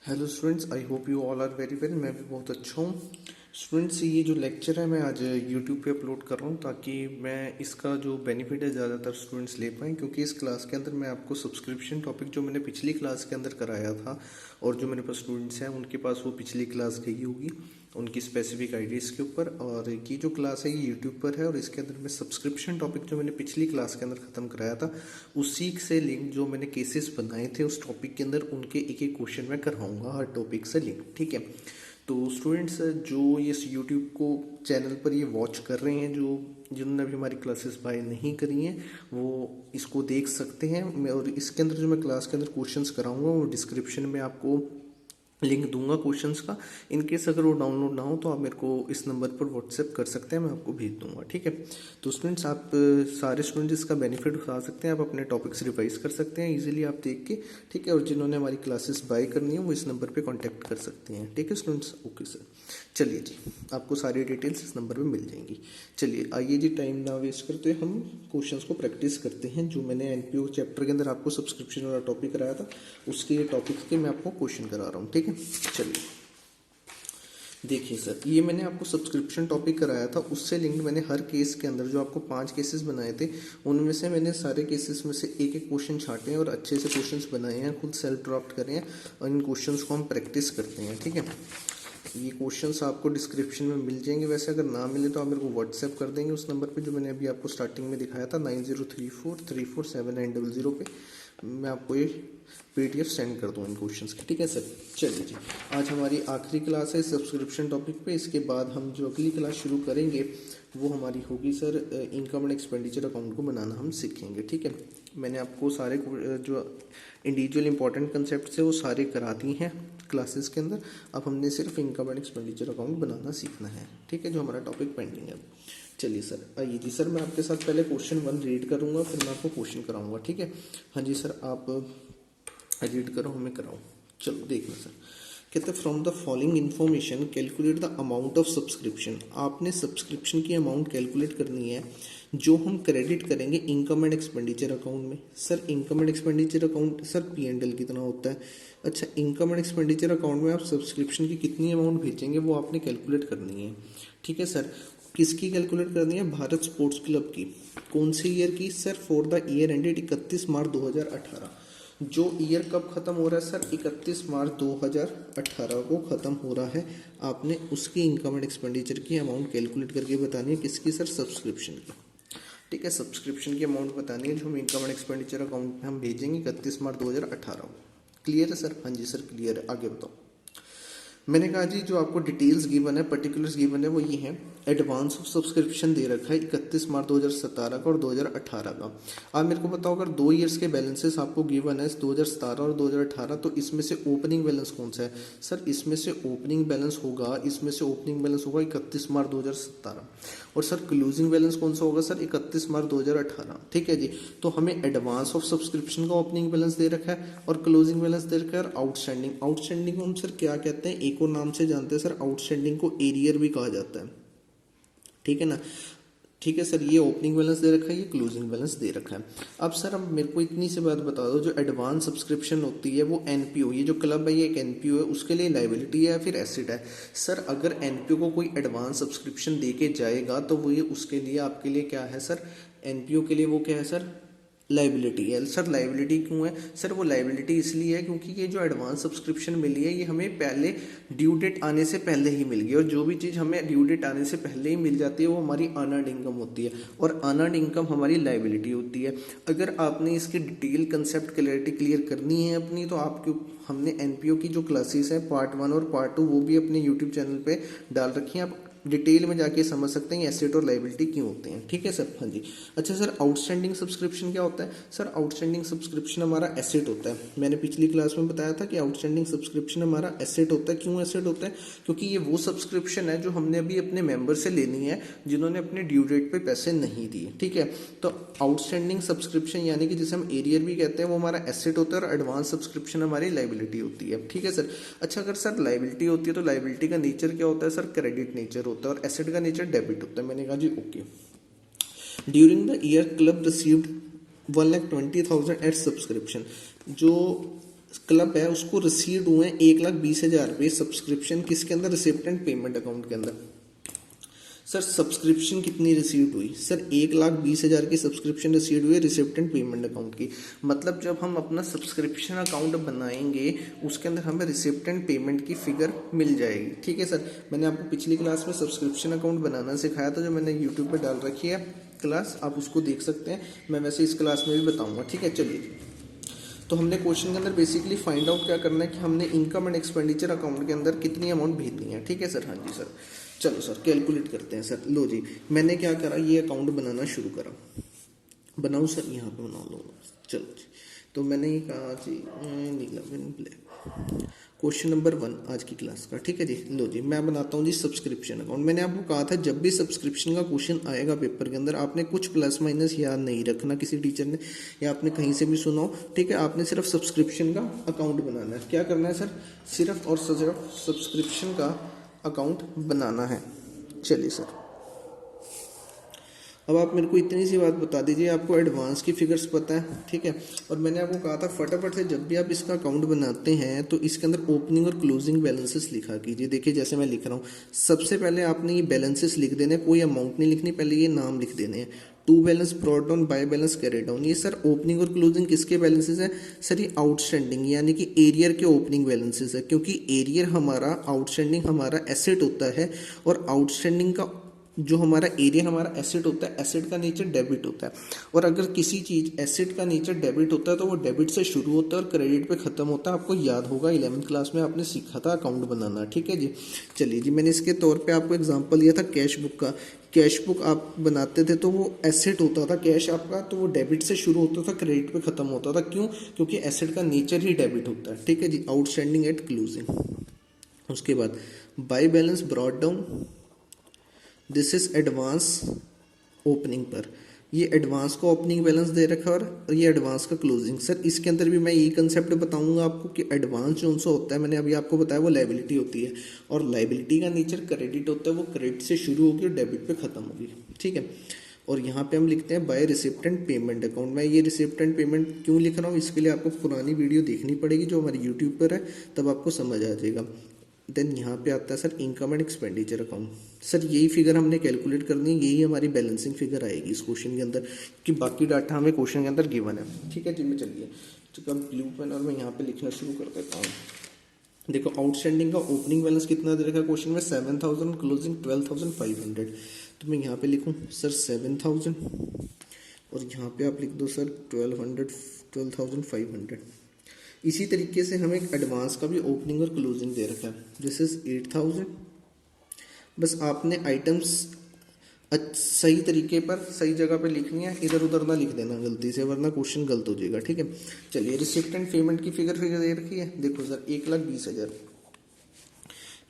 Hello students, I hope you all are very well. मैं भी बहुत अच्छा हूँ। स्टूडेंट्स, ये जो लेक्चर है मैं आज यूट्यूब पे अपलोड कर रहा हूँ ताकि मैं इसका जो बेनिफिट है ज़्यादातर स्टूडेंट्स ले पाएँ, क्योंकि इस क्लास के अंदर मैं आपको सब्सक्रिप्शन टॉपिक जो मैंने पिछली क्लास के अंदर कराया था और जो मेरे पास स्टूडेंट्स हैं उनके पास वो पिछली क्लास गई होगी उनकी स्पेसिफिक आईडीज़ के ऊपर। और ये जो क्लास है ये यूट्यूब पर है और इसके अंदर मैं सब्सक्रिप्शन टॉपिक जो मैंने पिछली क्लास के अंदर ख़त्म कराया था उसी से लिंक जो मैंने केसेस बनाए थे उस टॉपिक के अंदर उनके एक एक क्वेश्चन मैं करवाऊंगा हर टॉपिक से लिंक। ठीक है, तो स्टूडेंट्स जो इस यूट्यूब को चैनल पर ये वॉच कर रहे हैं, जो जिन्होंने अभी हमारी क्लासेस बाय नहीं करी हैं वो इसको देख सकते हैं। मैं और इसके अंदर जो मैं क्लास के अंदर क्वेश्चंस कराऊंगा वो डिस्क्रिप्शन में आपको लिंक दूंगा क्वेश्चंस का। इनकेस अगर वो डाउनलोड ना हो तो आप मेरे को इस नंबर पर व्हाट्सएप कर सकते हैं, मैं आपको भेज दूंगा। ठीक है, तो स्टूडेंट्स आप सारे स्टूडेंट्स इसका बेनिफिट उठा सकते हैं, आप अपने टॉपिक्स रिवाइज कर सकते हैं इजीली आप देख के। ठीक है, और जिन्होंने हमारी क्लासेस बाय करनी है वो इस नंबर पर कॉन्टैक्ट कर सकते हैं। ठीक है स्टूडेंट्स, ओके सर। चलिए जी, आपको सारी डिटेल्स इस नंबर पर मिल जाएंगी। चलिए आइए जी, टाइम ना वेस्ट करते हम क्वेश्चंस को प्रैक्टिस करते हैं। जो मैंने एनपीओ चैप्टर के अंदर आपको सब्सक्रिप्शन वाला टॉपिक कराया था उसके टॉपिक के मैं आपको क्वेश्चन करा रहा हूँ। ठीक है, चलिए देखिए सर, ये मैंने आपको सब्सक्रिप्शन टॉपिक कराया था, उससे लिंक्ड मैंने हर केस के अंदर जो आपको 5 केसेस बनाए थे उनमें से मैंने सारे केसेस में से एक एक क्वेश्चन छाटे हैं और अच्छे से क्वेश्चंस बनाए हैं, खुद सेल्फ ड्राफ्ट करे हैं और इन क्वेश्चंस को हम प्रैक्टिस करते हैं। ठीक है, ये क्वेश्चंस आपको डिस्क्रिप्शन में मिल जाएंगे। वैसे अगर ना मिले तो आप मेरे को व्हाट्सएप कर देंगे उस नंबर पे जो मैंने अभी आपको स्टार्टिंग में दिखाया था 9034347900 पे। मैं आपको ये पीडीएफ सेंड कर दूँ इन क्वेश्चंस की। ठीक है सर, चलिए जी, आज हमारी आखिरी क्लास है सब्सक्रिप्शन टॉपिक पे। इसके बाद हम जो अगली क्लास शुरू करेंगे वो हमारी होगी sir income and expenditure account को बनाना हम सीखेंगे। ठीक है, मैंने आपको सारे जो इंडिविजुअल इंपॉर्टेंट कंसेप्ट है वो सारे करा दी हैं क्लासेस के अंदर। अब हमने सिर्फ इनकम एंड एक्सपेंडिचर अकाउंट बनाना सीखना है। ठीक है, जो हमारा टॉपिक पेंडिंग है। चलिए सर, आइए जी सर, मैं आपके साथ पहले क्वेश्चन 1 रीड करूंगा फिर मैं आपको क्वेश्चन कराऊंगा। ठीक है, हाँ जी सर, आप रीड करो हमें कराओ। चलो देखना सर, कहते हैं from the following information calculate the amount of subscription. आपने सब्सक्रिप्शन की अमाउंट कैलकुलेट करनी है जो हम क्रेडिट करेंगे इनकम एंड एक्सपेंडिचर अकाउंट में। Sir income and expenditure account sir P&L कितना होता है। अच्छा, इनकम एंड एक्सपेंडिचर अकाउंट में आप सब्सक्रिप्शन की कितनी अमाउंट भेजेंगे वो आपने कैलकुलेट करनी है। ठीक है सर, किसकी कैलकुलेट करनी है? भारत स्पोर्ट्स क्लब की। कौन से ईयर की? Sir for the year ended 31 मार्च 2018। जो ईयर कब खत्म हो रहा है सर? 31 मार्च 2018 को खत्म हो रहा है। आपने उसकी इनकम एंड एक्सपेंडिचर की अमाउंट कैलकुलेट करके बतानी है। किसकी सर? सब्सक्रिप्शन की। ठीक है, सब्सक्रिप्शन की अमाउंट बतानी है जो हम इनकम एंड एक्सपेंडिचर अकाउंट में हम भेजेंगे 31 मार्च 2018 को। क्लियर है सर? हाँ जी सर क्लियर है, आगे बताओ। मैंने कहा जी, जो आपको डिटेल्स गिवन है, पर्टिकुलर्स गिवन है वो ये है। एडवांस ऑफ सब्सक्रिप्शन दे रखा है 31 मार्च 2017 का और 2018 का। आप मेरे को बताओ, अगर 2 ईयर्स के बैलेंसेस आपको गिवन है 2017 और 2018, तो इसमें से ओपनिंग बैलेंस कौन सा है? सर इसमें से ओपनिंग बैलेंस होगा 31 मार्च 2017। और सर क्लोजिंग बैलेंस कौन सा होगा? सर 31 मार्च 2018। ठीक है जी, तो हमें एडवांस ऑफ सब्सक्रिप्शन का ओपनिंग बैलेंस दे रखा है और क्लोजिंग बैलेंस दे रखा है आउटस्टैंडिंग। आउटस्टैंडिंग को हम सर क्या कहते हैं? एक और नाम से जानते हैं सर, आउटस्टैंडिंग को एरियर भी कहा जाता है। ठीक है ना? ठीक है सर, ये ओपनिंग बैलेंस दे रखा है, ये क्लोजिंग बैलेंस दे रखा है। अब सर अब मेरे को इतनी सी बात बता दो, जो एडवांस सब्सक्रिप्शन होती है वो एनपीओ, ये जो क्लब है ये एक एनपीओ है, उसके लिए लाइबिलिटी है या फिर एसेट है? सर अगर एनपीओ को कोई एडवांस सब्सक्रिप्शन दे के जाएगा तो वो ये उसके लिए आपके लिए क्या है सर? एनपीओ के लिए वो क्या है सर? लाइबिलिटी है। सर लाइबिलिटी क्यों है? सर वो लाइबिलिटी इसलिए है क्योंकि ये जो एडवांस सब्सक्रिप्शन मिली है ये हमें पहले ड्यू डेट आने से पहले ही मिल गई, और जो भी चीज़ हमें ड्यू डेट आने से पहले ही मिल जाती है वो हमारी अर्नड इनकम होती है, और अर्नड इनकम हमारी लाइबिलिटी होती है। अगर आपने इसकी डिटेल कंसेप्ट क्लैरिटी क्लियर करनी है अपनी, तो आपके हमने एनपीओ की जो क्लासेस हैं पार्ट 1 और पार्ट 2 वो भी अपने यूट्यूब चैनल पे डाल रखी हैं, आप डिटेल में जाके समझ सकते हैं एसेट और लाइबिलिटी क्यों होते हैं। ठीक है सर, हाँ जी। अच्छा सर, आउटस्टैंडिंग सब्सक्रिप्शन क्या होता है? सर आउटस्टैंडिंग सब्सक्रिप्शन हमारा एसेट होता है। मैंने पिछली क्लास में बताया था कि आउटस्टैंडिंग सब्सक्रिप्शन हमारा एसेट होता है। क्यों एसेट होता है? क्योंकि ये वो सब्सक्रिप्शन है जो हमने अभी अपने मेंबर से लेनी है जिन्होंने अपने ड्यू डेट पे पैसे नहीं दिए। ठीक है, तो आउटस्टैंडिंग सब्सक्रिप्शन यानी कि जिसे हम एरियर भी कहते हैं वो हमारा एसेट होता है, और एडवांस सब्सक्रिप्शन हमारी लाइबिलिटी होती है। ठीक है सर। अच्छा, अगर सर लाइबिलिटी होती है तो लाइबिलिटी का नेचर क्या होता है? सर क्रेडिट नेचर होता है, और एसेट का नेचर डेबिट होता है। मैंने कहा जी okay. During the year club received 1,20,000 at subscription. जो क्लब है उसको रिसीव हुए हैं 1,20,000 रुपये सब्सक्रिप्शन किसके अंदर, रिसिप्ट एंड पेमेंट अकाउंट के अंदर। सर सब्सक्रिप्शन कितनी रिसीव्ड हुई, सर 1,20,000 की सब्सक्रिप्शन रिसीव्ड हुई रिसिप्ट एंड पेमेंट अकाउंट की। मतलब जब हम अपना सब्सक्रिप्शन अकाउंट बनाएंगे उसके अंदर हमें रिसिप्ट एंड पेमेंट की फिगर मिल जाएगी। ठीक है सर, मैंने आपको पिछली क्लास में सब्सक्रिप्शन अकाउंट बनाना सिखाया था, जो मैंने यूट्यूब पर डाल रखी है क्लास, आप उसको देख सकते हैं। मैं वैसे इस क्लास में भी बताऊँगा। ठीक है, चलिए। तो हमने क्वेश्चन के अंदर बेसिकली फाइंड आउट क्या करना है कि हमने इनकम एंड एक्सपेंडिचर अकाउंट के अंदर कितनी अमाउंट भेजनी है। ठीक है सर, हाँ जी सर। चलो सर कैलकुलेट करते हैं सर। लो जी, मैंने क्या करा, ये अकाउंट बनाना शुरू करा। बनाऊँ सर, यहाँ पे बना लो। चलो जी, तो मैंने ये कहा जी नीला पेन ब्लैक, क्वेश्चन नंबर 1 आज की क्लास का। ठीक है जी, लो जी मैं बनाता हूँ जी सब्सक्रिप्शन अकाउंट। मैंने आपको कहा था जब भी सब्सक्रिप्शन का क्वेश्चन आएगा पेपर के अंदर, आपने कुछ प्लस माइनस याद नहीं रखना किसी टीचर ने या आपने कहीं से भी सुना हो। ठीक है, आपने सिर्फ सब्सक्रिप्शन का अकाउंट बनाना है। क्या करना है सर, सिर्फ और सिर्फ सब्सक्रिप्शन का अकाउंट बनाना है। चलिए सर, अब आप मेरे को इतनी सी बात बता दीजिए, आपको एडवांस की फिगर्स पता है। ठीक है, और मैंने आपको कहा था फटाफट से जब भी आप इसका अकाउंट बनाते हैं तो इसके अंदर ओपनिंग और क्लोजिंग बैलेंसेस लिखा कीजिए। देखिए जैसे मैं लिख रहा हूँ, सबसे पहले आपने ये बैलेंसेस लिख देने, कोई अमाउंट नहीं लिखनी, पहले ये नाम लिख देने हैं। To balance brought down, by balance carry down. ये सर ओपनिंग और क्लोजिंग किसके बैलेंसेस है, सर ये आउटस्टैंडिंग यानी कि एरियर के ओपनिंग बैलेंसेस है, क्योंकि एरियर हमारा आउटस्टैंडिंग हमारा एसेट होता है और आउटस्टैंडिंग का जो हमारा एरिया हमारा एसेट होता है, एसेट का नेचर डेबिट होता है। और अगर किसी चीज़ एसेट का नेचर डेबिट होता है तो वो डेबिट से शुरू होता है और क्रेडिट पे ख़त्म होता है। आपको याद होगा 11th क्लास में आपने सीखा था अकाउंट बनाना। ठीक है जी, चलिए जी, मैंने इसके तौर पे आपको एग्जांपल दिया था कैश बुक का। कैश बुक आप बनाते थे तो वो एसेट होता था कैश आपका, तो वो डेबिट से शुरू होता था क्रेडिट पे ख़त्म होता था। क्यों, क्योंकि एसेट का नेचर ही डेबिट होता है। ठीक है जी, आउटस्टैंडिंग एट क्लोजिंग। उसके बाद by balance brought down, this is advance opening पर। ये एडवांस का ओपनिंग बैलेंस दे रखा है और ये एडवांस का क्लोजिंग। सर इसके अंदर भी मैं यही कंसेप्ट बताऊंगा आपको कि एडवांस जो सा होता है, मैंने अभी आपको बताया वो लाइबिलिटी होती है और लाइबिलिटी का नेचर क्रेडिट होता है, वो क्रेडिट से शुरू होगी और डेबिट पे खत्म होगी। ठीक है, और यहाँ पे हम लिखते हैं by receipt and payment account. मैं ये रिसिप्ट एंड पेमेंट क्यों लिख रहा हूँ, इसके लिए आपको पुरानी वीडियो देखनी पड़ेगी जो हमारी यूट्यूब पर है, तब आपको समझ आ जाएगा। देन यहाँ पे आता है sir income and expenditure account. Sir यही फिगर हमने कैलकुलेट करनी है, यही हमारी बैलेंसिंग फिगर आएगी इस क्वेश्चन के अंदर, कि बाकी डाटा हमें क्वेश्चन के अंदर गिवन है। ठीक है जी, मैं चलिए चूँकि अब ब्लू पेन और मैं यहाँ पे लिखना शुरू कर देता हूँ। देखो आउटस्टैंडिंग का ओपनिंग बैलेंस कितना दे रखा है क्वेश्चन में, 7,000, क्लोजिंग 12,500। तो मैं यहाँ पे लिखूँ सर 7,000 और यहाँ पे आप लिख दो सर 12,500। इसी तरीके से हमें एक एडवांस का भी ओपनिंग और क्लोजिंग दे रखा है, दिस इज 8,000। बस आपने आइटम्स सही तरीके पर सही जगह पे लिखनी है, इधर उधर ना लिख देना गलती से, वरना क्वेश्चन गलत हो जाएगा। ठीक है, चलिए रिसिप्ट एंड पेमेंट की फिगर दे रखी है। देखो सर 1,20,000,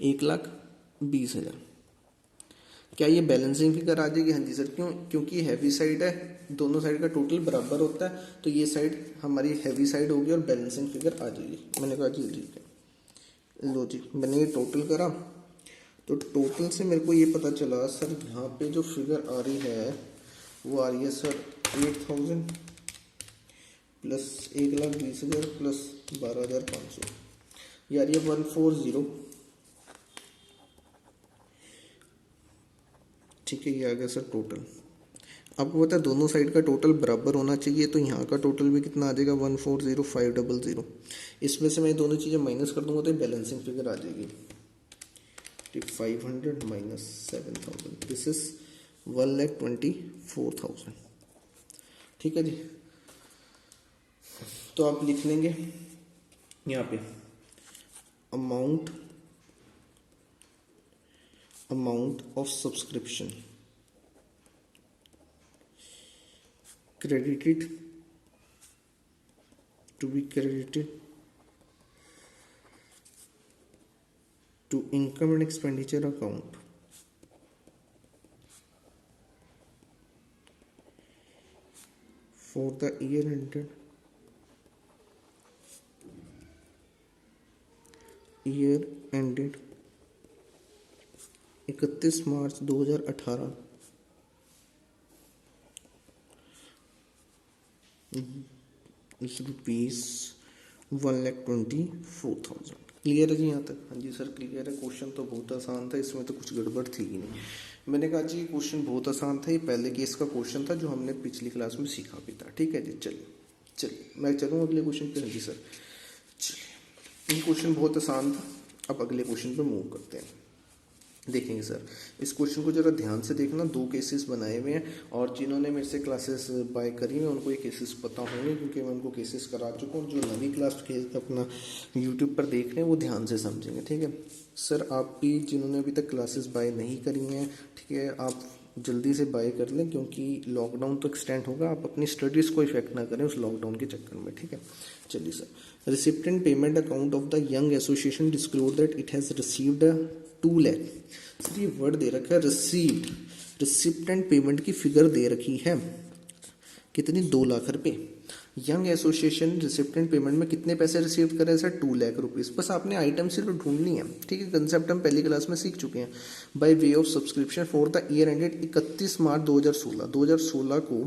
1,20,000। क्या ये बैलेंसिंग फिगर आ जाएगी? हाँ जी सर। क्यों? क्योंकि हैवी साइड है, दोनों साइड का टोटल बराबर होता है, तो ये साइड हमारी हैवी साइड होगी और बैलेंसिंग फिगर आ जाएगी। मैंने कहा जी ठीक है। लो जी, मैंने ये टोटल करा तो टोटल से मेरे को ये पता चला सर यहाँ पे जो फिगर आ रही है वो आ रही है सर 8,000 प्लस 1,20,000 प्लस 12,500, ये आ रही है 140। ठीक है, ये आ गया सर टोटल। आपको पता है दोनों साइड का टोटल बराबर होना चाहिए, तो यहाँ का टोटल भी कितना आ जाएगा 140,500। इसमें से मैं दोनों चीज़ें माइनस कर दूंगा तो बैलेंसिंग फिगर आ जाएगी। ठीक, 500 माइनस 7,000, दिस इज 1,24,000। ठीक है जी, तो आप लिख लेंगे यहाँ पे amount of subscription credited to be credited to income and expenditure account for the year ended 31 March 2018 is rupees 1,24,000। Clear है जी यहाँ तक? हाँ जी सर क्लियर है। क्वेश्चन तो बहुत आसान था, इसमें तो कुछ गड़बड़ थी ही नहीं। मैंने कहा जी क्वेश्चन बहुत आसान था, ये पहले केस का क्वेश्चन था जो हमने पिछली क्लास में सीखा भी था। ठीक है जी, चलिए मैं चलूँ अगले क्वेश्चन पे। हाँ जी सर चलिए, ये क्वेश्चन बहुत आसान था, अब अगले क्वेश्चन पे मूव करते हैं। देखेंगे सर, इस क्वेश्चन को जरा ध्यान से देखना, दो केसेस बनाए हुए हैं और जिन्होंने मेरे से क्लासेस बाय करी हैं उनको ये केसेस पता होंगे क्योंकि मैं उनको केसेस करा चुका हूँ। जो नवी क्लास के अपना यूट्यूब पर देख रहे हैं वो ध्यान से समझेंगे। ठीक है सर, आप भी जिन्होंने अभी तक क्लासेस बाय नहीं करी हैं, ठीक है, आप जल्दी से बाय कर लें क्योंकि लॉकडाउन तो एक्सटेंड होगा, आप अपनी स्टडीज़ को इफेक्ट ना करें उस लॉकडाउन के चक्कर में। ठीक है चलिए sir, receipt and payment account of the young association disclose that it has received 2 lakh. Sir ये वर्ड दे रखा है रिसीव्ड, रिसिप्टेंट पेमेंट की फिगर दे रखी है कितनी, 2 लाख रुपए। यंग एसोसिएशन रिसिप्टेंट पेमेंट में कितने पैसे रिसीव करे सर, 2 लाख रुपीज़। बस आपने आइटम सिर्फ ढूंढनी है। ठीक है, कंसेप्ट हम पहली क्लास में सीख चुके हैं। By way of subscription for the year ended 31 मार्च 2016। 2016 को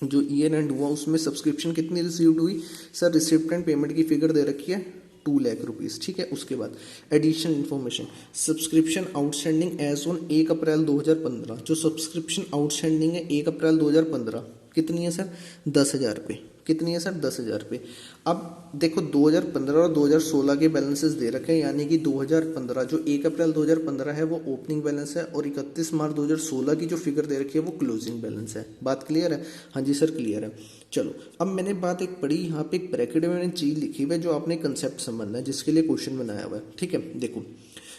जो ईयर एंड हुआ उसमें सब्सक्रिप्शन कितनी रिसीव्ड हुई सर, रिसिप्टेंट पेमेंट की फिगर दे रखी है 2 लाख रुपीज़। ठीक है, उसके बाद additional information, subscription outstanding as on 1 April 2015। जो सब्सक्रिप्शन आउटस्टैंडिंग है 1 अप्रैल 2015 कितनी है सर, 10,000 रुपये। कितनी है सर, 10,000 रुपये। अब देखो 2015 और 2016 के बैलेंसेस दे रखे हैं, यानी कि 2015 जो 1 अप्रैल 2015 है वो ओपनिंग बैलेंस है और 31 मार्च 2016 की जो फिगर दे रखी है वो क्लोजिंग बैलेंस है। बात क्लियर है? हाँ जी सर क्लियर है। चलो अब मैंने बात एक पढ़ी, यहाँ पे एक ब्रैकेट में मैंने चीज़ लिखी हुई है जो आपने कंसेप्ट समझना है जिसके लिए क्वेश्चन बनाया हुआ है। ठीक है, देखो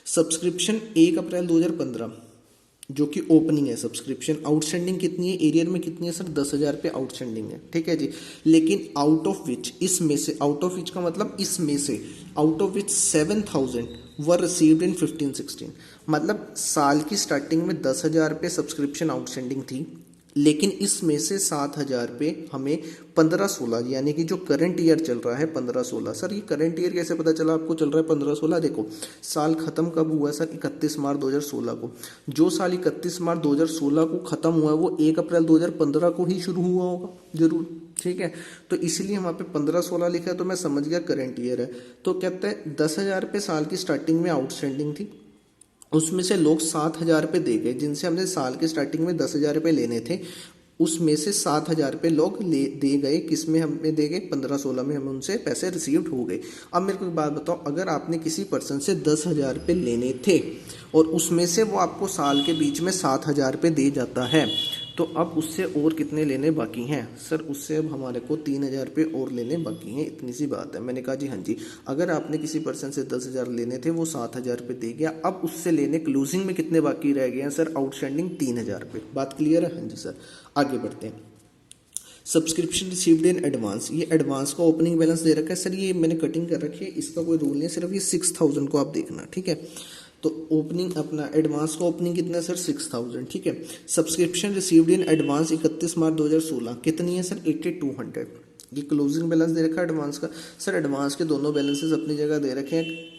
सब्सक्रिप्शन 1 अप्रैल 2015 जो कि ओपनिंग है, सब्सक्रिप्शन आउटस्टैंडिंग कितनी है, एरियर में कितनी है सर, 10,000 रुपये आउटस्टैंडिंग है। ठीक है जी, लेकिन आउट ऑफ विच, इसमें से, आउट ऑफ विच का मतलब इसमें से, out of which 7,000 were received in 15-16। मतलब साल की स्टार्टिंग में 10,000 रुपये सब्सक्रिप्शन आउटस्टैंडिंग थी, लेकिन इसमें से 7,000 रुपये हमें 15-16 यानी कि जो करंट ईयर चल रहा है 15-16। सर ये करंट ईयर कैसे पता चला आपको चल रहा है 15-16? देखो साल खत्म कब हुआ सर, 31 मार्च 2016 को। जो साल 31 मार्च 2016 को खत्म हुआ है वो 1 अप्रैल 2015 को ही शुरू हुआ होगा जरूर। ठीक है, तो इसलिए वहाँ पे 15-16 लिखा है तो मैं समझ गया करंट ईयर है। तो कहते हैं 10,000 रुपये साल की स्टार्टिंग में आउटस्टैंडिंग थी, उसमें से लोग 7,000 रुपये दे गए, जिनसे हमने साल के स्टार्टिंग में 10,000 रुपये लेने थे, उसमें से 7,000 रुपये लोग दे गए। किस में हमें दे गए, 15-16 में हमें उनसे पैसे रिसीव्ड हो गए। अब मेरे को एक बात बताओ, अगर आपने किसी पर्सन से 10,000 रुपये लेने थे और उसमें से वो आपको साल के बीच में 7,000 रुपये दे जाता है, तो अब उससे और कितने लेने बाकी हैं सर, उससे अब हमारे को 3,000 रुपये और लेने बाकी हैं। इतनी सी बात है। मैंने कहा जी हाँ जी, अगर आपने किसी पर्सन से 10,000 लेने थे वो 7,000 रुपये दे गया, अब उससे लेने क्लोजिंग में कितने बाकी रह गए हैं सर, आउटस्टैंडिंग 3,000 रुपये। बात क्लियर है? हाँ जी सर, आगे बढ़ते हैं। सब्सक्रिप्शन रिसीव्ड इन एडवांस, ये एडवांस का ओपनिंग बैलेंस दे रखा है सर, ये मैंने कटिंग कर रखी है, इसका कोई रूल नहीं, सिर्फ ये 6,000 को आप देखना। ठीक है, तो ओपनिंग अपना एडवांस का ओपनिंग कितना है सर, 6,000। ठीक है, सब्सक्रिप्शन रिसीव्ड इन एडवांस 31 मार्च 2016 कितनी है सर, 8,200। ये क्लोजिंग बैलेंस दे रखा है एडवांस का। सर एडवांस के दोनों बैलेंसेस अपनी जगह दे रखे हैं,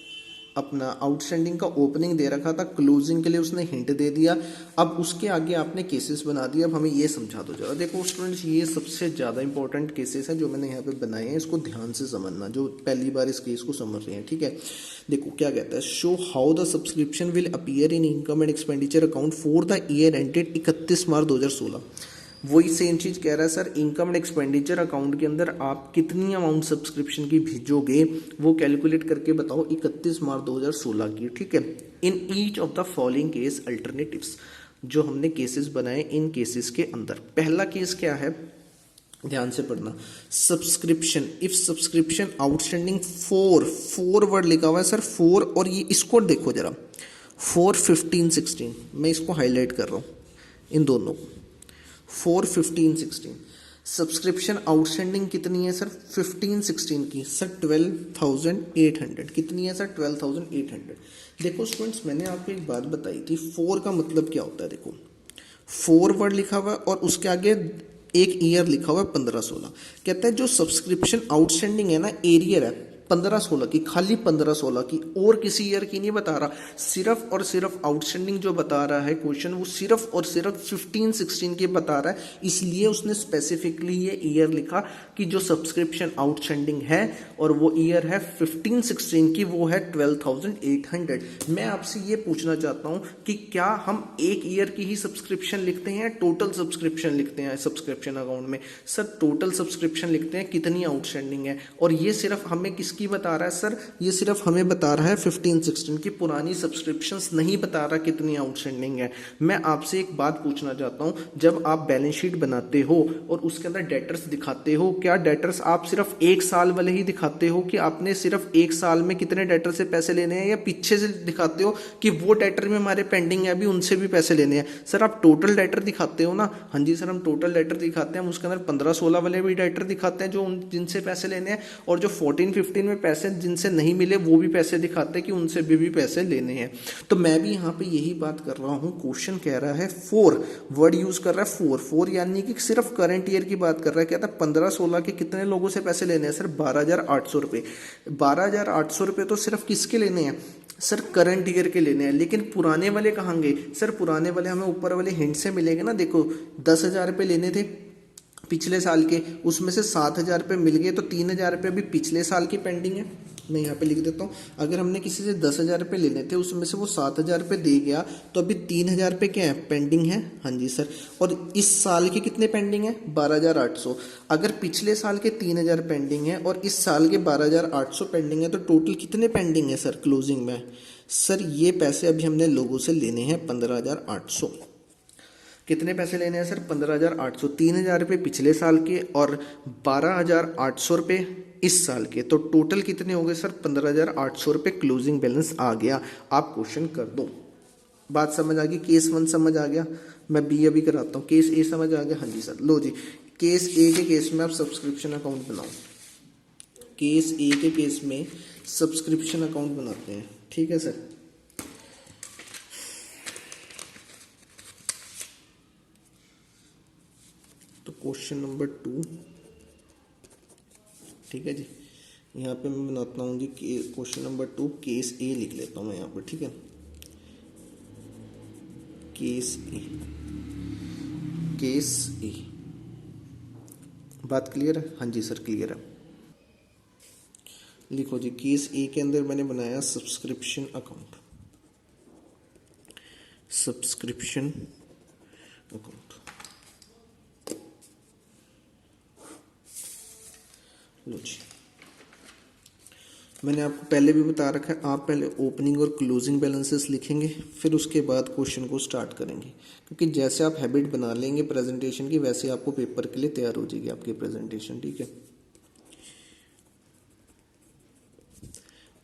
अपना आउटस्टैंडिंग का ओपनिंग दे रखा था, क्लोजिंग के लिए उसने हिंट दे दिया। अब उसके आगे आपने केसेस बना दिया। अब हमें ये समझा दो जरा। देखो स्टूडेंट्स, ये सबसे ज़्यादा इंपॉर्टेंट केसेस हैं जो मैंने यहाँ पे बनाए हैं, इसको ध्यान से समझना जो पहली बार इस केस को समझ रहे हैं। ठीक है, देखो क्या कहता है, show how the subscription will appear in income and expenditure account for the year ended 31 मार्च 2016। वही सेम चीज़ कह रहा है sir, income and expenditure account के अंदर आप कितनी अमाउंट सब्सक्रिप्शन की भेजोगे वो कैलकुलेट करके बताओ 31 मार्च 2016 की। ठीक है, in each of the following case alternatives, जो हमने केसेस बनाए इन केसेस के अंदर। पहला केस क्या है, ध्यान से पढ़ना, subscription, if subscription outstanding four word लिखा हुआ है सर, 4, और ये इसको देखो जरा, 4, 15, 16, मैं इसको हाईलाइट कर रहा हूँ इन दोनों को, 4, 15, 16। सब्सक्रिप्शन आउटस्टैंडिंग कितनी है सर, 15-16 की सर 12,800। कितनी है सर, 12,800। देखो स्टूडेंट्स, मैंने आपको एक बात बताई थी, 4 का मतलब क्या होता है। देखो 4 वर्ड लिखा हुआ है और उसके आगे एक ईयर लिखा हुआ है 15-16। कहता है जो सब्सक्रिप्शन आउटस्टैंडिंग है ना, एरियर है 15-16 की, खाली 15-16 की, और किसी ईयर की नहीं बता रहा। सिर्फ और सिर्फ आउटस्टैंडिंग जो बता रहा है क्वेश्चन, वो सिर्फ और सिर्फ 15-16 के बता रहा है। इसलिए उसने स्पेसिफिकली ये ईयर लिखा कि जो सब्सक्रिप्शन आउटस्टैंडिंग है और वो ईयर है 15-16 की, वो है 12,800। मैं आपसे ये पूछना चाहता हूँ कि क्या हम एक ईयर की ही सब्सक्रिप्शन लिखते हैं या टोटल सब्सक्रिप्शन लिखते हैं सब्सक्रिप्शन अकाउंट में? सर टोटल सब्सक्रिप्शन लिखते हैं, कितनी आउटस्टैंडिंग है। और ये सिर्फ हमें किसकी बता रहा है सर? ये सिर्फ हमें बता रहा है 15-16 की, पुरानी सब्सक्रिप्शंस नहीं बता रहा कितनी आउटस्टैंडिंग है। मैं आपसे एक बात पूछना चाहता हूँ, जब आप बैलेंस शीट बनाते हो और उसके अंदर डेटर्स दिखाते हो, क्या डेटर्स आप सिर्फ एक साल वाले ही दिखाते हो कि आपने सिर्फ एक साल में कितने डेटर से पैसे लेने हैं, या पीछे से दिखाते हो कि वो डेटर में हमारे पेंडिंग है अभी उनसे भी पैसे लेने हैं? सर आप टोटल डेटर दिखाते हो ना? हाँ जी सर, हम टोटल डेटर दिखाते हैं, हम उसके अंदर 15-16 वाले भी डेटर दिखाते हैं जो जिनसे पैसे लेने हैं, और जो 14-15 में पैसे जिनसे नहीं मिले वो भी पैसे दिखाते हैं कि उनसे भी पैसे लेने हैं। तो मैं भी यहाँ पे यही बात कर रहा हूँ। क्वेश्चन कह रहा है 4, वर्ड यूज कर रहा है 4 यानी कि सिर्फ करंट ईयर की बात कर रहा है। कहता है 15-16 के कितने लोगों से पैसे लेने हैं? सर 12,800 रुपये। 12,800 रुपये तो सिर्फ किसके लेने हैं? सर करंट ईयर के लेने हैं। लेकिन पुराने वाले कहाँ गए? सर पुराने वाले हमें ऊपर वाले हिंट से मिलेंगे ना। देखो 10,000 रुपये लेने थे पिछले साल के, उसमें से 7,000 रुपये मिल गए, तो 3,000 रुपये अभी पिछले साल की पेंडिंग है। मैं यहाँ पे लिख देता हूँ, अगर हमने किसी से 10,000 रुपये लेने थे, उसमें से वो 7,000 रुपये दे गया, तो अभी 3,000 रुपये क्या है? पेंडिंग है। हाँ जी सर। और इस साल के कितने पेंडिंग है? 12,800। अगर पिछले साल के 3,000 पेंडिंग है और इस साल के 12,800 पेंडिंग है, तो टोटल कितने पेंडिंग है सर क्लोजिंग में? सर ये पैसे अभी हमने लोगों से लेने हैं 15,800। कितने पैसे लेने हैं सर? 15,800। 3,000 रुपये पिछले साल के और 12,800 रुपये इस साल के, तो टोटल कितने हो गए सर? 15,800 रुपये क्लोजिंग बैलेंस आ गया। आप क्वेश्चन कर दो। बात समझ आ गई? केस 1 समझ आ गया? मैं बी अभी कराता हूँ। केस ए समझ आ गया? हाँ जी सर। लो जी, केस ए के केस में आप सब्सक्रिप्शन अकाउंट बनाओ। केस ए के केस में सब्सक्रिप्शन अकाउंट बनाते हैं, ठीक है सर। तो क्वेश्चन नंबर 2, ठीक है जी। यहाँ पे मैं बनाता हूँ जी क्वेश्चन नंबर 2, केस ए लिख लेता हूँ मैं यहाँ पर, ठीक है। केस ए, केस ए। बात क्लियर है? हाँ जी सर क्लियर है। लिखो जी, केस ए के अंदर मैंने बनाया सब्सक्रिप्शन अकाउंट। सब्सक्रिप्शन अकाउंट, लो जी। मैंने आपको पहले भी बता रखा है, आप पहले ओपनिंग और क्लोजिंग बैलेंसेस लिखेंगे, फिर उसके बाद क्वेश्चन को स्टार्ट करेंगे। क्योंकि जैसे आप हैबिट बना लेंगे प्रेजेंटेशन की, वैसे आपको पेपर के लिए तैयार हो जाएगी आपकी प्रेजेंटेशन, ठीक है।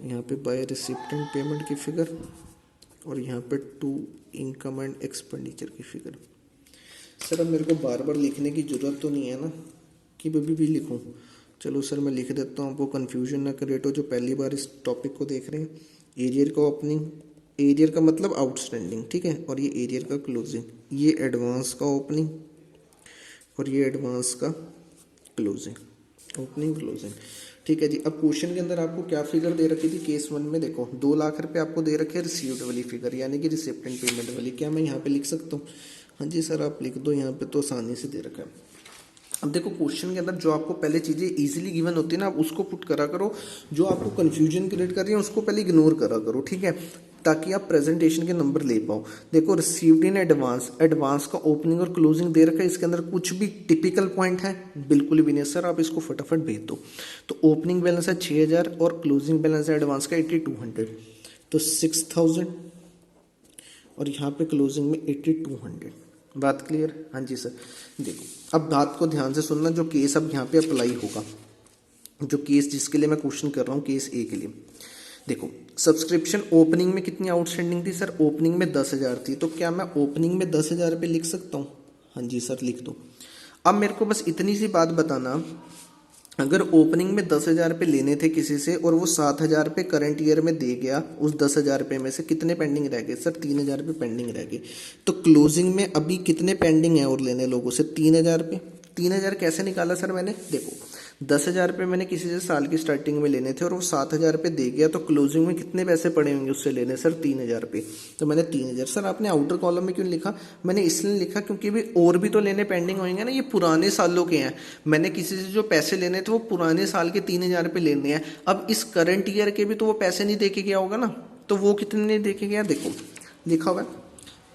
यहाँ पे बाय रिसिप्टेंट पेमेंट की फिगर, और यहाँ पे टू इनकम एंड एक्सपेंडिचर की फिगर। सर अब मेरे को बार बार लिखने की ज़रूरत तो नहीं है ना कि अभी भी लिखूँ? चलो सर मैं लिख देता हूँ, आपको कन्फ्यूजन ना क्रिएट हो जो पहली बार इस टॉपिक को देख रहे हैं। एरियर का ओपनिंग, एरियर का मतलब आउटस्टैंडिंग, ठीक है, और ये एरियर का क्लोजिंग, ये एडवांस का ओपनिंग और ये एडवांस का क्लोजिंग, ओपनिंग क्लोजिंग, ठीक है जी। अब क्वेश्चन के अंदर आपको क्या फिगर दे रखी थी? केस 1 में देखो 2 लाख रुपए आपको दे रखे रिसीव्ड वाली फिगर, यानी कि रिसिप्टेंट पेमेंट वाली। क्या मैं यहाँ पे लिख सकता हूँ? हाँ जी सर आप लिख दो, यहाँ पे तो आसानी से दे रखा है। अब देखो क्वेश्चन के अंदर जो आपको पहले चीज़ें इजीली गिवन होती है ना, आप उसको पुट करा करो। जो आपको कन्फ्यूजन क्रिएट कर रही है उसको पहले इग्नोर करा करो, ठीक है, ताकि आप प्रेजेंटेशन के नंबर ले पाओ। देखो रिसीव्ड इन एडवांस, एडवांस का ओपनिंग और क्लोजिंग दे रखा है, इसके अंदर कुछ भी टिपिकल पॉइंट है? बिल्कुल भी नहीं सर, आप इसको फटाफट भेज दो। तो ओपनिंग बैलेंस है 6,000 और क्लोजिंग बैलेंस है एडवांस का 8,200, तो 6,000 और यहाँ पे क्लोजिंग में 8,200। बात क्लियर? हाँ जी सर। देखो अब बात को ध्यान से सुनना, जो केस अब यहाँ पे अप्लाई होगा, जो केस जिसके लिए मैं क्वेश्चन कर रहा हूँ, केस ए के लिए। देखो सब्सक्रिप्शन ओपनिंग में कितनी आउटस्टैंडिंग थी? सर ओपनिंग में 10,000 थी, तो क्या मैं ओपनिंग में 10,000 रुपये लिख सकता हूँ? हाँ जी सर लिख दो। अब मेरे को बस इतनी सी बात बताना, अगर ओपनिंग में 10,000 रुपये लेने थे किसी से और वो 7,000 रुपये करंट ईयर में दे गया, उस 10,000 रुपये में से कितने पेंडिंग रह गए? सर 3,000 रुपये पेंडिंग रह गए। तो क्लोजिंग में अभी कितने पेंडिंग है और लेने लोगों से? 3,000 रुपये। 3,000 कैसे निकाला सर मैंने? देखो 10,000 रुपये मैंने किसी से साल की स्टार्टिंग में लेने थे और वो 7,000 रुपये दे गया, तो क्लोजिंग में कितने पैसे पड़े होंगे उससे लेने? सर 3,000 रुपये। तो मैंने 3,000। सर आपने आउटर कॉलम में क्यों लिखा? मैंने इसलिए लिखा क्योंकि भी और भी तो लेने पेंडिंग होंगे ना, ये पुराने सालों के हैं। मैंने किसी से जो पैसे लेने थे वो पुराने साल के 3,000 रुपये लेने हैं। अब इस करंट ईयर के भी तो वो पैसे नहीं दे के गया होगा ना, तो वो कितने दे के गया? देखो लिखा हुआ है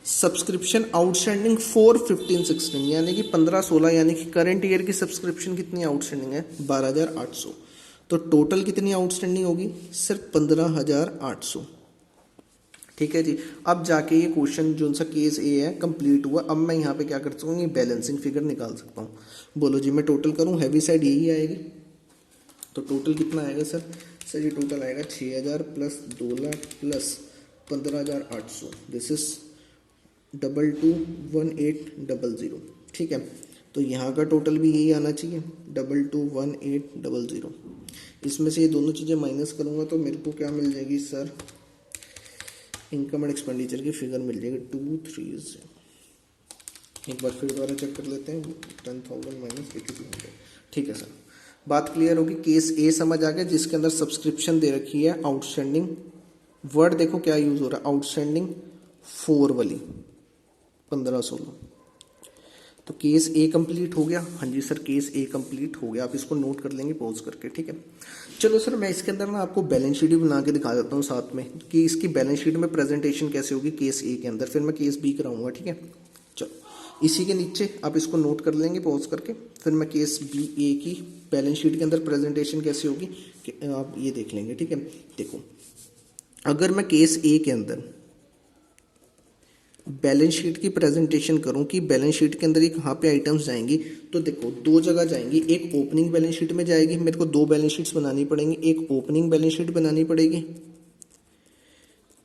सब्सक्रिप्शन आउटस्टैंडिंग फॉर 15-16, यानी कि 15-16, यानी कि करंट ईयर की सब्सक्रिप्शन कितनी आउटस्टैंडिंग है? 12,800। तो टोटल कितनी आउटस्टैंडिंग होगी? सिर्फ 15,800। ठीक है जी। अब जाके ये क्वेश्चन जो सा केस ए है कंप्लीट हुआ। अब मैं यहाँ पे क्या कर सकता हूँ? ये बैलेंसिंग फिगर निकाल सकता हूँ। बोलो जी, मैं टोटल करूँ, हैवी साइड यही आएगी, तो टोटल कितना आएगा सर? सर ये टोटल आएगा 6,000 plus 2 lakh plus 15,800, this is 221800। ठीक है, तो यहाँ का टोटल भी यही आना चाहिए 221800। इसमें से ये दोनों चीज़ें माइनस करूँगा तो मेरे को क्या मिल जाएगी सर? इनकम एंड एक्सपेंडिचर की फिगर मिल जाएगी 23। एक बार फिर दोबारा चेक कर लेते हैं, 10,000 माइनस 8200। ठीक है सर, बात क्लियर होगी। केस ए समझ आ गया, जिसके अंदर सब्सक्रिप्शन दे रखी है आउटस्टैंडिंग। वर्ड देखो क्या यूज हो रहा है, आउटस्टैंडिंग 4 वाली 15-16। तो केस ए कंप्लीट हो गया। हाँ जी सर, केस ए कंप्लीट हो गया। आप इसको नोट कर लेंगे पॉज करके। ठीक है, चलो सर मैं इसके अंदर ना आपको बैलेंस शीट भी बना के दिखा देता हूँ साथ में, कि इसकी बैलेंस शीट में प्रेजेंटेशन कैसे होगी केस ए के अंदर, फिर मैं केस बी कराऊंगा। ठीक है, चलो इसी के नीचे आप इसको नोट कर लेंगे पॉज करके, फिर मैं केस बी ए की बैलेंस शीट के अंदर प्रेजेंटेशन कैसे होगी आप ये देख लेंगे। ठीक है, देखो अगर मैं केस ए के अंदर बैलेंस शीट की प्रेजेंटेशन करूं कि बैलेंस शीट के अंदर ये कहाँ पे आइटम्स जाएंगी, तो देखो दो जगह जाएंगी। एक ओपनिंग बैलेंस शीट में जाएगी, मेरे को 2 बैलेंस शीट्स बनानी पड़ेंगी। एक ओपनिंग बैलेंस शीट बनानी पड़ेगी,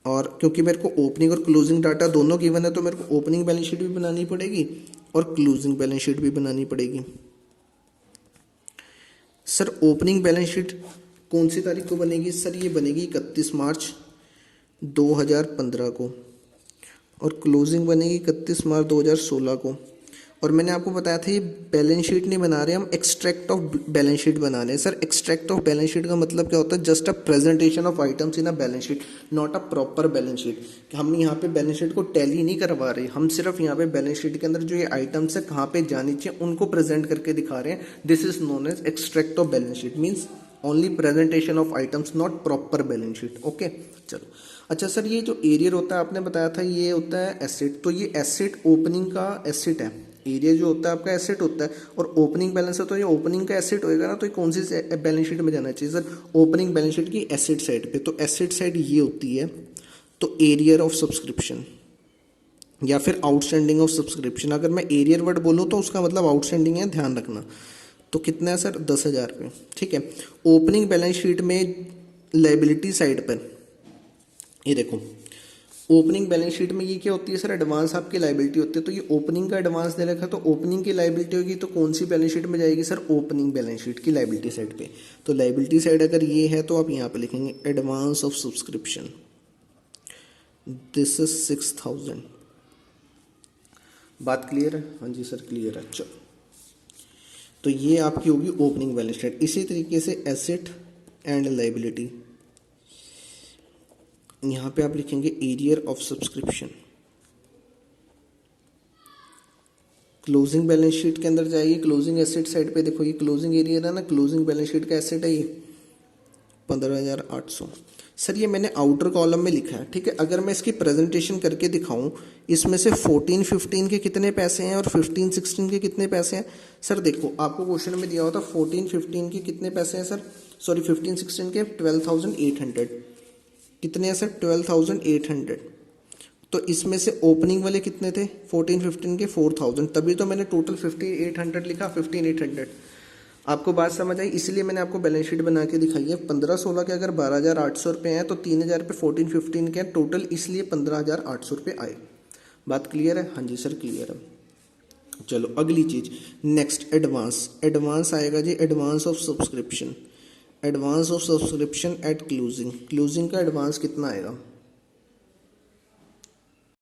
और क्योंकि मेरे को ओपनिंग और क्लोजिंग डाटा दोनों गिवन है तो मेरे को ओपनिंग बैलेंस शीट भी बनानी पड़ेगी और क्लोजिंग बैलेंस शीट भी बनानी पड़ेगी। सर ओपनिंग बैलेंस शीट कौन सी तारीख को बनेगी? सर ये बनेगी 31 मार्च 2015 को, और क्लोजिंग बनेगी 31 मार्च 2016 को। और मैंने आपको बताया था ये बैलेंस शीट नहीं बना रहे हम, एक्सट्रैक्ट ऑफ बैलेंस शीट बना रहे हैं। Sir extract of balance sheet का मतलब क्या होता है? Just a presentation of items in a balance sheet, not a proper balance sheet. हम यहाँ पे बैलेंस शीट को टैली नहीं करवा रहे, हम सिर्फ यहाँ पे बैलेंस शीट के अंदर जो ये आइटम्स है कहाँ पे जानी चाहिए उनको प्रेजेंट करके दिखा रहे हैं। This is known as extract of balance sheet, means only presentation of items, not proper balance sheet. Okay, चलो अच्छा सर ये जो एरियर होता है आपने बताया था ये होता है एसेट, तो ये एसेट ओपनिंग का एसेट है। एरिया जो होता है आपका एसेट होता है, और ओपनिंग बैलेंस है तो ये ओपनिंग का एसेट होएगा ना, तो ये कौन सी बैलेंस शीट में जाना चाहिए? सर ओपनिंग बैलेंस शीट की एसेट साइड पे। तो एसेट साइड ये होती है, तो एरियर ऑफ सब्सक्रिप्शन या फिर आउटस्टैंडिंग ऑफ सब्सक्रिप्शन। अगर मैं एरियर वर्ड बोलूँ तो उसका मतलब आउटस्टैंडिंग है, ध्यान रखना। तो कितना है सर? 10,000 रुपये। ठीक है, ओपनिंग बैलेंस शीट में लाइबिलिटी साइड पर ये देखो, ओपनिंग बैलेंस शीट में ये क्या होती है सर? एडवांस आपकी लाइबिलिटी होती है। तो ये ओपनिंग का एडवांस दे रखा है, तो ओपनिंग की लाइबिलिटी होगी तो कौन सी बैलेंस शीट में जाएगी सर? ओपनिंग बैलेंस शीट की लाइबिलिटी साइड पे। तो लाइबिलिटी साइड अगर ये है तो आप यहाँ पे लिखेंगे advance of subscription, this is 6,000। बात क्लियर है? हाँ जी सर क्लियर है। चलो तो ये आपकी होगी ओपनिंग बैलेंस शीट। इसी तरीके से एसेट एंड लाइबिलिटी, यहाँ पे आप लिखेंगे arrear of subscription. Closing balance sheet के अंदर जाइए, क्लोजिंग एसेट साइड पे देखो ये क्लोजिंग एरियर है ना, क्लोजिंग बैलेंस शीट का एसेट है ये 15,800। सर ये मैंने आउटर कॉलम में लिखा है। ठीक है, अगर मैं इसकी प्रेजेंटेशन करके दिखाऊं, इसमें से 14-15 के कितने पैसे हैं और 15-16 के कितने पैसे हैं? सर देखो आपको क्वेश्चन में दिया होता 14-15 के कितने पैसे हैं सर, सॉरी 15-16 के 12,800 कितने हैं सर? 12,800। तो इसमें से ओपनिंग वाले कितने थे? 14-15 के 4,000, तभी तो मैंने टोटल 15,800 लिखा। 15,800 आपको बात समझ आई, इसलिए मैंने आपको बैलेंस शीट बना के दिखाई है। 15-16 के अगर 12,800 रुपये हैं तो 3,000 रुपये 14-15 के टोटल, इसलिए 15,800 रुपये आए। बात क्लियर है? हाँ जी सर क्लियर है। चलो अगली चीज नेक्स्ट, एडवांस। एडवांस आएगा जी advance of subscription, advance of subscription at closing. Closing का एडवांस कितना आएगा?